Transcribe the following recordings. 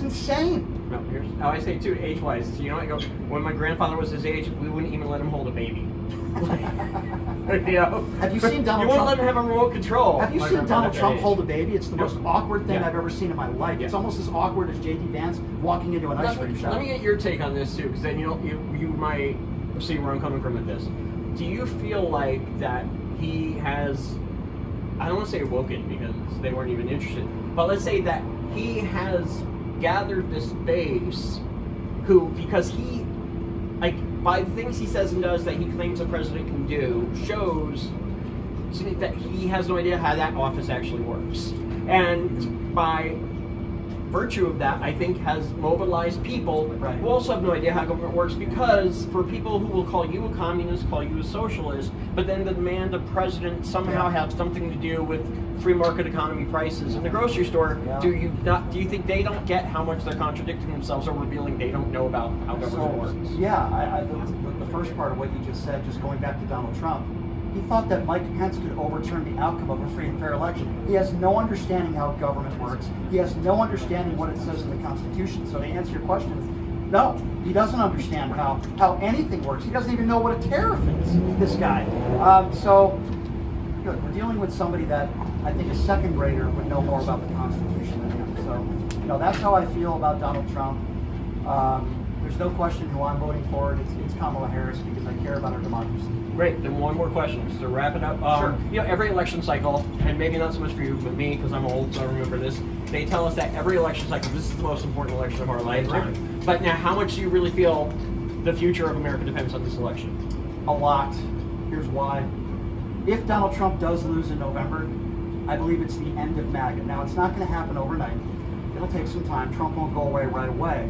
insane. No, here's how I say too, age-wise. So, you know, I go, when my grandfather was his age, we wouldn't even let him hold a baby. You know? Have you seen Donald Trump? You wouldn't let him have a remote control. Have you seen Donald Trump hold a baby? It's the most awkward thing Yeah. I've ever seen in my life. Yeah. It's almost as awkward as J.D. Vance walking into an ice cream shop. Let me get your take on this too, because then you might see where I'm coming from with this. Do you feel like that he has, I don't want to say awoken because they weren't even interested, but let's say that he has gathered this base who, because he, like, by the things he says and does that he claims a president can do, shows that he has no idea how that office actually works. And by virtue of that, I think has mobilized people who also have no idea how government works, because for people who will call you a communist, call you a socialist, but then demand the president somehow have something to do with free market economy prices in the grocery store, do you think they don't get how much they're contradicting themselves or revealing they don't know about how government works? Yeah, the first part of what you just said, just going back to Donald Trump, he thought that Mike Pence could overturn the outcome of a free and fair election. He has no understanding how government works. He has no understanding what it says in the Constitution. So to answer your question, no, he doesn't understand how anything works. He doesn't even know what a tariff is, this guy. So, look, we're dealing with somebody that I think a second grader would know more about the Constitution than him. So, you know, that's how I feel about Donald Trump. There's no question who I'm voting for. It's Kamala Harris, because I care about our democracy. Great. Then one more question, just to wrap it up. Sure. You know, every election cycle, and maybe not so much for you, but me, because I'm old, so I remember this. They tell us that every election cycle, this is the most important election of our lifetime. Right. But now, how much do you really feel the future of America depends on this election? A lot. Here's why. If Donald Trump does lose in November, I believe it's the end of MAGA. Now, it's not going to happen overnight. It'll take some time. Trump won't go away right away.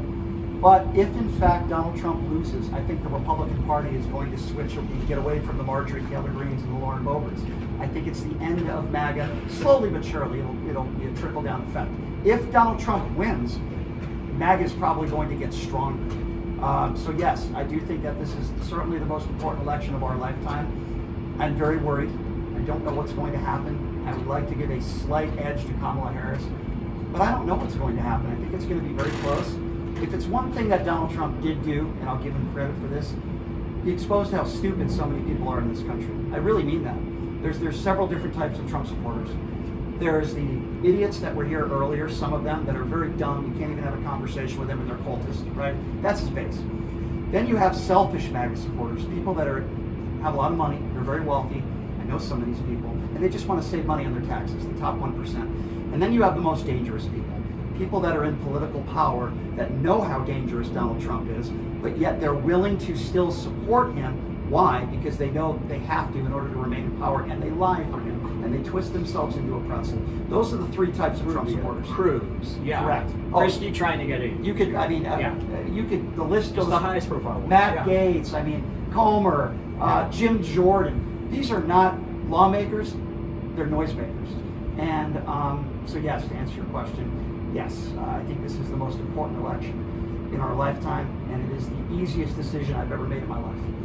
But if, in fact, Donald Trump loses, I think the Republican Party is going to switch and get away from the Marjorie Taylor Greenes and the Lauren Boeberts. I think it's the end of MAGA. Slowly but surely, it'll be a trickle-down effect. If Donald Trump wins, MAGA is probably going to get stronger. So yes, I do think that this is certainly the most important election of our lifetime. I'm very worried. I don't know what's going to happen. I would like to give a slight edge to Kamala Harris, but I don't know what's going to happen. I think it's going to be very close. If it's one thing that Donald Trump did do, and I'll give him credit for this, he exposed how stupid so many people are in this country. I really mean that. There's several different types of Trump supporters. There's the idiots that were here earlier, some of them that are very dumb. You can't even have a conversation with them, and they're cultists, right? That's his base. Then you have selfish MAGA supporters, people that have a lot of money, they're very wealthy. I know some of these people, and they just want to save money on their taxes, the top 1%. And then you have the most dangerous people that are in political power that know how dangerous Donald Trump is, but yet they're willing to still support him. Why? Because they know they have to in order to remain in power, and they lie for him, and they twist themselves into a pretzel. Those are the three types of Trump supporters. Cruz, yeah. Correct. Christie trying to get in. You could, I mean, you could, the list goes. Just the highest profile ones. Matt Gaetz, I mean, Comer, Jim Jordan. These are not lawmakers, they're noisemakers. And so yes, to answer your question, yes, I think this is the most important election in our lifetime, and it is the easiest decision I've ever made in my life.